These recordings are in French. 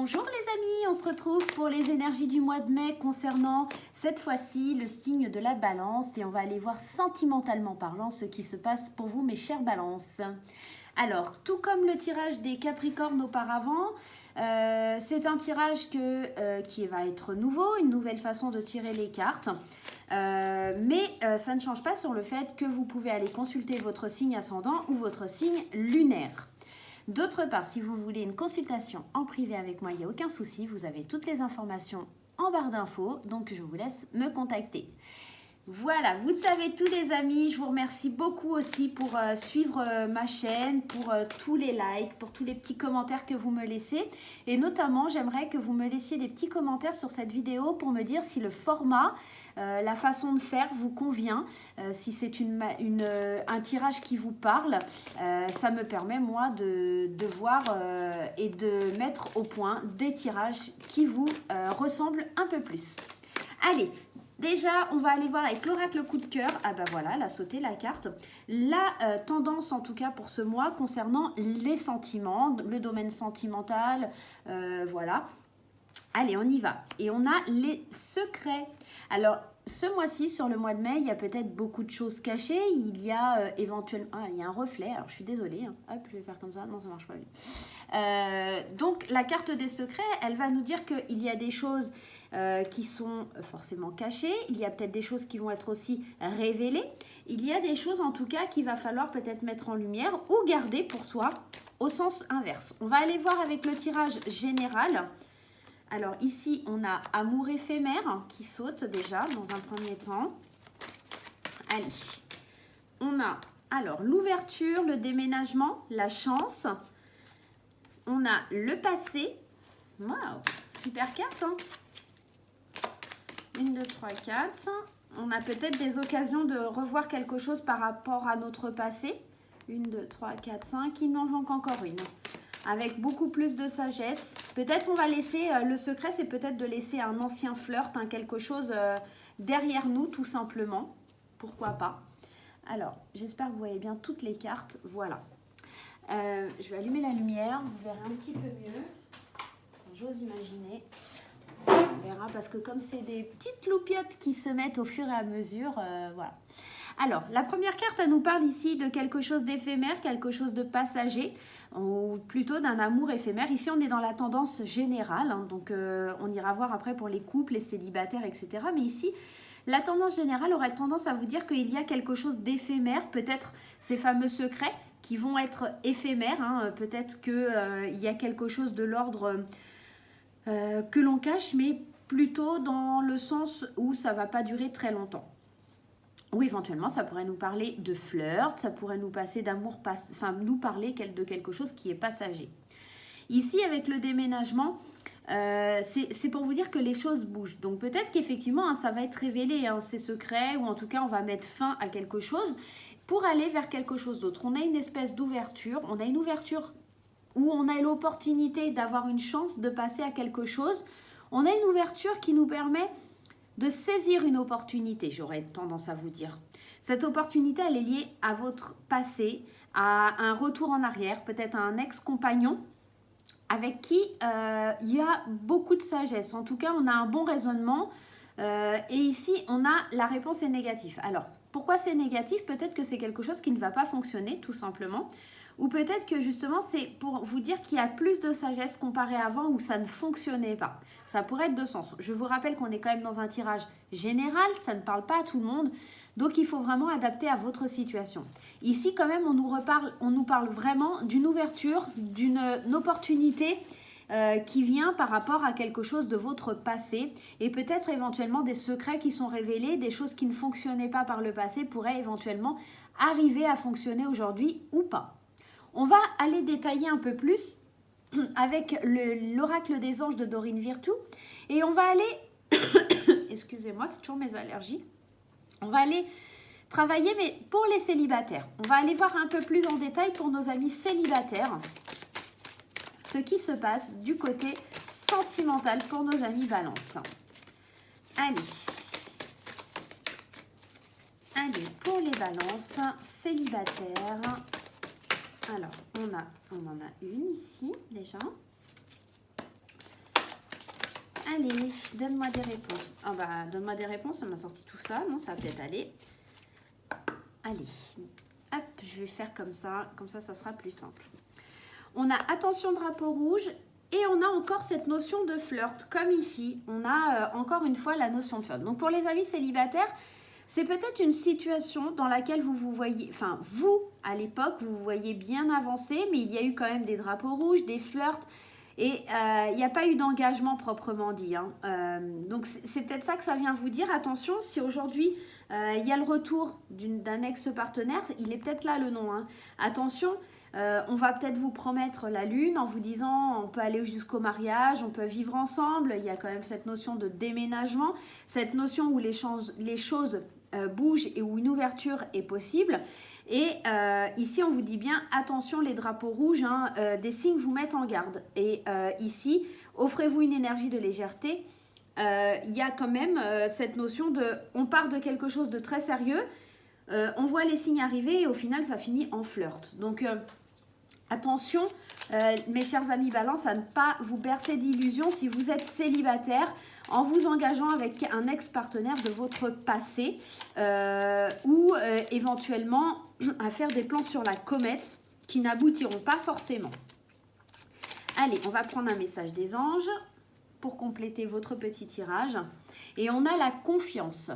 Bonjour les amis, on se retrouve pour les énergies du mois de mai concernant cette fois-ci le signe de la balance et on va aller voir sentimentalement parlant ce qui se passe pour vous mes chères balances. Alors, tout comme le tirage des Capricornes auparavant, c'est un tirage qui va être nouveau, une nouvelle façon de tirer les cartes. Mais ça ne change pas sur le fait que vous pouvez aller consulter votre signe ascendant ou votre signe lunaire. D'autre part, si vous voulez une consultation en privé avec moi, il n'y a aucun souci, vous avez toutes les informations en barre d'infos, donc je vous laisse me contacter. Voilà, vous savez tous les amis, je vous remercie beaucoup aussi pour suivre ma chaîne, pour tous les likes, pour tous les petits commentaires que vous me laissez. Et notamment, j'aimerais que vous me laissiez des petits commentaires sur cette vidéo pour me dire si le format, la façon de faire vous convient, si c'est un tirage qui vous parle. Ça me permet moi de voir et de mettre au point des tirages qui vous ressemblent un peu plus. Allez, déjà, on va aller voir avec l'oracle coup de cœur. Ah bah voilà, elle a sauté la carte. La tendance, en tout cas pour ce mois, concernant les sentiments, le domaine sentimental, voilà. Allez, on y va. Et on a les secrets. Alors, ce mois-ci, sur le mois de mai, il y a peut-être beaucoup de choses cachées. Il y a éventuellement... Ah, il y a un reflet. Alors, je suis désolée. Hein. Hop, je vais faire comme ça. Non, ça ne marche pas bien. Donc, la carte des secrets, elle va nous dire qu'il y a des choses qui sont forcément cachées. Il y a peut-être des choses qui vont être aussi révélées. Il y a des choses, en tout cas, qu'il va falloir peut-être mettre en lumière ou garder pour soi au sens inverse. On va aller voir avec le tirage général. Alors ici, on a amour éphémère qui saute déjà dans un premier temps. Allez, on a alors l'ouverture, le déménagement, la chance. On a le passé. Waouh, super carte, hein. 1, 2, 3, 4. On a peut-être des occasions de revoir quelque chose par rapport à notre passé. 1, 2, 3, 4, 5. Il m'en manque encore une. Avec beaucoup plus de sagesse. Peut-être on va laisser, le secret c'est peut-être de laisser un ancien flirt, hein, quelque chose derrière nous tout simplement. Pourquoi pas. Alors, j'espère que vous voyez bien toutes les cartes. Voilà. Je vais allumer la lumière, vous verrez un petit peu mieux. J'ose imaginer. On verra parce que comme c'est des petites loupiottes qui se mettent au fur et à mesure, voilà. Alors, la première carte, elle nous parle ici de quelque chose d'éphémère, quelque chose de passager, ou plutôt d'un amour éphémère. Ici, on est dans la tendance générale, hein, donc on ira voir après pour les couples, les célibataires, etc. Mais ici, la tendance générale aurait tendance à vous dire qu'il y a quelque chose d'éphémère, peut-être ces fameux secrets qui vont être éphémères, hein, peut-être qu'il y a quelque chose de l'ordre que l'on cache, mais plutôt dans le sens où ça ne va pas durer très longtemps. Ou éventuellement, ça pourrait nous parler de flirt, ça pourrait nous passer d'amour, enfin nous parler de quelque chose qui est passager. Ici, avec le déménagement, c'est pour vous dire que les choses bougent. Donc peut-être qu'effectivement, hein, ça va être révélé, hein, ces secrets, ou en tout cas, on va mettre fin à quelque chose pour aller vers quelque chose d'autre. On a une espèce d'ouverture, on a une ouverture où on a l'opportunité d'avoir une chance de passer à quelque chose. On a une ouverture qui nous permet de saisir une opportunité, j'aurais tendance à vous dire. Cette opportunité, elle est liée à votre passé, à un retour en arrière, peut-être à un ex-compagnon avec qui il y a beaucoup de sagesse. En tout cas, on a un bon raisonnement. Et ici, on a la réponse est négative. Alors, pourquoi c'est négatif? Peut-être que c'est quelque chose qui ne va pas fonctionner, tout simplement. Ou peut-être que justement, c'est pour vous dire qu'il y a plus de sagesse comparé à avant où ça ne fonctionnait pas. Ça pourrait être deux sens. Je vous rappelle qu'on est quand même dans un tirage général, ça ne parle pas à tout le monde. Donc, il faut vraiment adapter à votre situation. Ici, quand même, on nous parle vraiment d'une ouverture, d'une opportunité qui vient par rapport à quelque chose de votre passé et peut-être éventuellement des secrets qui sont révélés, des choses qui ne fonctionnaient pas par le passé pourraient éventuellement arriver à fonctionner aujourd'hui ou pas. On va aller détailler un peu plus avec l'oracle des anges de Dorine Virtue et on va aller, excusez-moi, c'est toujours mes allergies, on va aller travailler mais pour les célibataires. On va aller voir un peu plus en détail pour nos amis célibataires ce qui se passe du côté sentimental pour nos amis Balance. Allez, pour les Balances célibataires, alors on en a une ici déjà. Allez, donne-moi des réponses. Ah bah, donne-moi des réponses, ça m'a sorti tout ça. Non, ça va peut-être aller. Allez, hop, je vais faire comme ça, ça sera plus simple. On a attention drapeau rouge et on a encore cette notion de flirt, comme ici. On a encore une fois la notion de flirt. Donc pour les amis célibataires, c'est peut-être une situation dans laquelle vous voyez, enfin vous, à l'époque, vous vous voyez bien avancé, mais il y a eu quand même des drapeaux rouges, des flirts, et il n'y a pas eu d'engagement proprement dit. Hein. Donc c'est peut-être ça que ça vient vous dire. Attention, si aujourd'hui il y a le retour d'un ex-partenaire, il est peut-être là le nom. Hein. Attention, on va peut-être vous promettre la lune en vous disant on peut aller jusqu'au mariage, on peut vivre ensemble. Il y a quand même cette notion de déménagement, cette notion où les choses bougent et où une ouverture est possible. Et ici, on vous dit bien, attention, les drapeaux rouges, hein, des signes vous mettent en garde. Et ici, offrez-vous une énergie de légèreté. Il y a quand même cette notion de, on part de quelque chose de très sérieux, on voit les signes arriver et au final, ça finit en flirt. Donc, attention, mes chers amis balance, à ne pas vous bercer d'illusions si vous êtes célibataire en vous engageant avec un ex-partenaire de votre passé ou éventuellement à faire des plans sur la comète qui n'aboutiront pas forcément. Allez, on va prendre un message des anges pour compléter votre petit tirage. Et on a la confiance.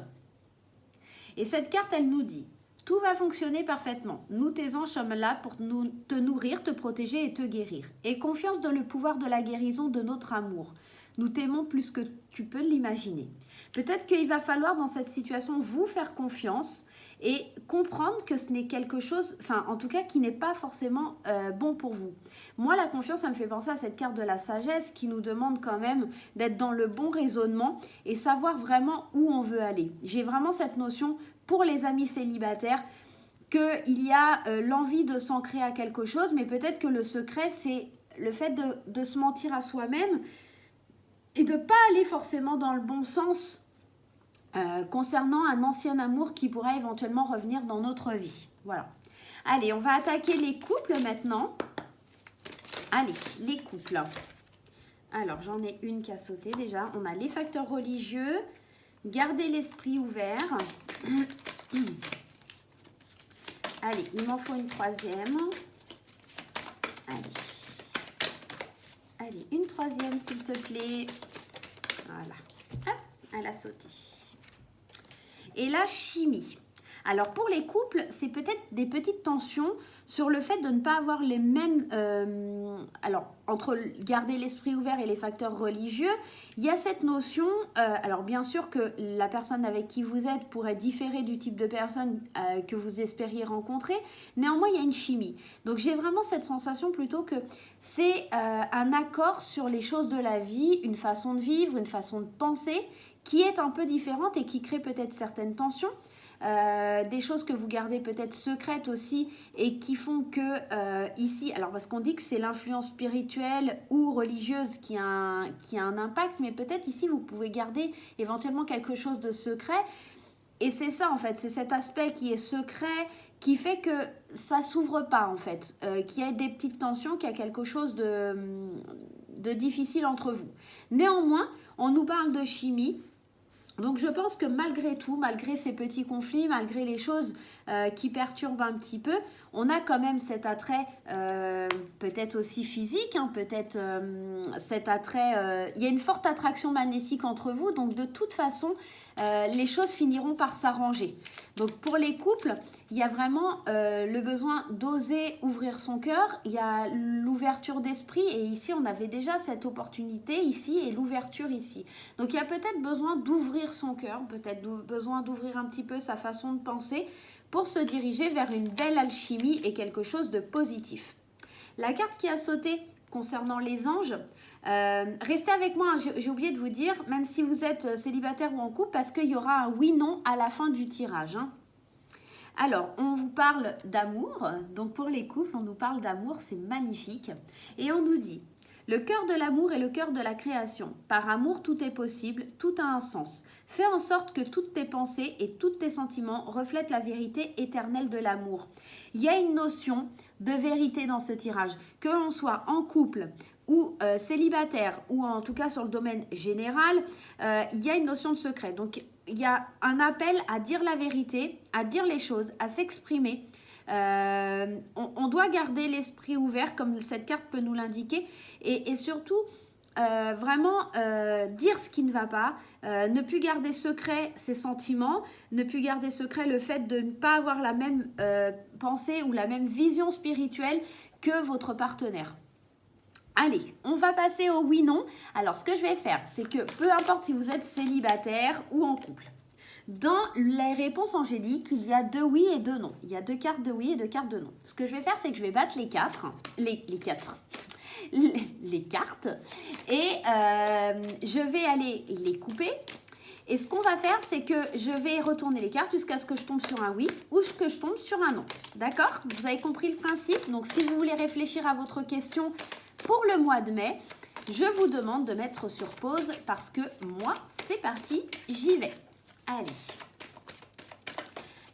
Et cette carte, elle nous dit: tout va fonctionner parfaitement. Nous, tes anges, sommes là pour te nourrir, te protéger et te guérir. Et confiance dans le pouvoir de la guérison de notre amour. Nous t'aimons plus que tu peux l'imaginer. Peut-être qu'il va falloir dans cette situation vous faire confiance et comprendre que ce n'est quelque chose, enfin en tout cas qui n'est pas forcément bon pour vous. Moi, la confiance, ça me fait penser à cette carte de la sagesse qui nous demande quand même d'être dans le bon raisonnement et savoir vraiment où on veut aller. J'ai vraiment cette notion pour les amis célibataires qu'il y a l'envie de s'ancrer à quelque chose, mais peut-être que le secret, c'est le fait de se mentir à soi-même et de ne pas aller forcément dans le bon sens concernant un ancien amour qui pourrait éventuellement revenir dans notre vie. Voilà. Allez, on va attaquer les couples maintenant. Allez, les couples. Alors, j'en ai une qui a sauté déjà. On a les facteurs religieux. Gardez l'esprit ouvert. Allez, il m'en faut une troisième. Allez, une troisième, s'il te plaît. Voilà. Hop, elle a sauté. Et la chimie. Alors, pour les couples, c'est peut-être des petites tensions sur le fait de ne pas avoir les mêmes... alors, entre garder l'esprit ouvert et les facteurs religieux, il y a cette notion... alors, bien sûr que la personne avec qui vous êtes pourrait différer du type de personne que vous espériez rencontrer. Néanmoins, il y a une chimie. Donc, j'ai vraiment cette sensation plutôt que c'est un accord sur les choses de la vie, une façon de vivre, une façon de penser qui est un peu différente et qui crée peut-être certaines tensions. Des choses que vous gardez peut-être secrètes aussi et qui font que ici, alors parce qu'on dit que c'est l'influence spirituelle ou religieuse qui a un impact, mais peut-être ici vous pouvez garder éventuellement quelque chose de secret et c'est ça en fait, c'est cet aspect qui est secret qui fait que ça s'ouvre pas en fait, qu'il y a des petites tensions, qu'il y a quelque chose de difficile entre vous. Néanmoins, on nous parle de chimie. Donc je pense que malgré tout, malgré ces petits conflits, malgré les choses qui perturbent un petit peu, on a quand même cet attrait peut-être aussi physique, hein, peut-être cet attrait, il y a une forte attraction magnétique entre vous, donc de toute façon, les choses finiront par s'arranger. Donc pour les couples, il y a vraiment le besoin d'oser ouvrir son cœur, il y a l'ouverture d'esprit et ici on avait déjà cette opportunité ici et l'ouverture ici. Donc il y a peut-être besoin d'ouvrir son cœur, peut-être besoin d'ouvrir un petit peu sa façon de penser pour se diriger vers une belle alchimie et quelque chose de positif. La carte qui a sauté concernant les anges, restez avec moi, j'ai oublié de vous dire, même si vous êtes célibataire ou en couple, parce qu'il y aura un oui-non à la fin du tirage. Hein. Alors, on vous parle d'amour, donc pour les couples, on nous parle d'amour, c'est magnifique. Et on nous dit, le cœur de l'amour est le cœur de la création. Par amour, tout est possible, tout a un sens. Fais en sorte que toutes tes pensées et tous tes sentiments reflètent la vérité éternelle de l'amour. Il y a une notion de vérité dans ce tirage, que l'on soit en couple, ou célibataire, ou en tout cas sur le domaine général, il y a une notion de secret. Donc, il y a un appel à dire la vérité, à dire les choses, à s'exprimer. On doit garder l'esprit ouvert, comme cette carte peut nous l'indiquer, et surtout, vraiment dire ce qui ne va pas, ne plus garder secret ses sentiments, ne plus garder secret le fait de ne pas avoir la même pensée ou la même vision spirituelle que votre partenaire. Allez, on va passer au oui-non. Alors, ce que je vais faire, c'est que peu importe si vous êtes célibataire ou en couple, dans les réponses angéliques, il y a 2 oui et 2 non. Il y a 2 cartes de oui et 2 cartes de non. Ce que je vais faire, c'est que je vais battre les cartes et je vais aller les couper. Et ce qu'on va faire, c'est que je vais retourner les cartes jusqu'à ce que je tombe sur un oui ou que je tombe sur un non. D'accord? Vous avez compris le principe? Donc, si vous voulez réfléchir à votre question pour le mois de mai, je vous demande de mettre sur pause parce que moi, c'est parti, j'y vais. Allez.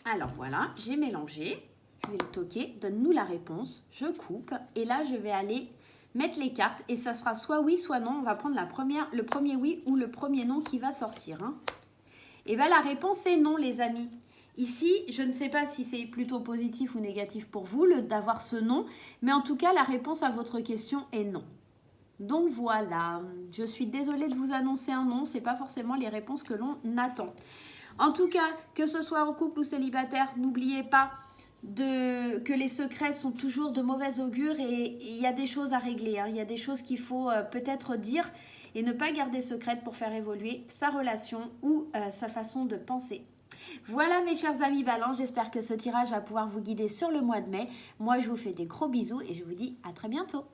Alors, voilà, j'ai mélangé. Je vais le toquer. Donne-nous la réponse. Je coupe. Et là, je vais aller mettre les cartes et ça sera soit oui, soit non. On va prendre le premier oui ou le premier non qui va sortir. Hein. Et bien, la réponse est non, les amis. Ici, je ne sais pas si c'est plutôt positif ou négatif pour vous d'avoir ce non, mais en tout cas, la réponse à votre question est non. Donc voilà, je suis désolée de vous annoncer un non, ce n'est pas forcément les réponses que l'on attend. En tout cas, que ce soit en couple ou célibataire, n'oubliez pas que les secrets sont toujours de mauvais augure et il y a des choses à régler. Hein. Il y a des choses qu'il faut peut-être dire et ne pas garder secrètes pour faire évoluer sa relation ou sa façon de penser. Voilà mes chers amis Balance, j'espère que ce tirage va pouvoir vous guider sur le mois de mai. Moi je vous fais des gros bisous et je vous dis à très bientôt.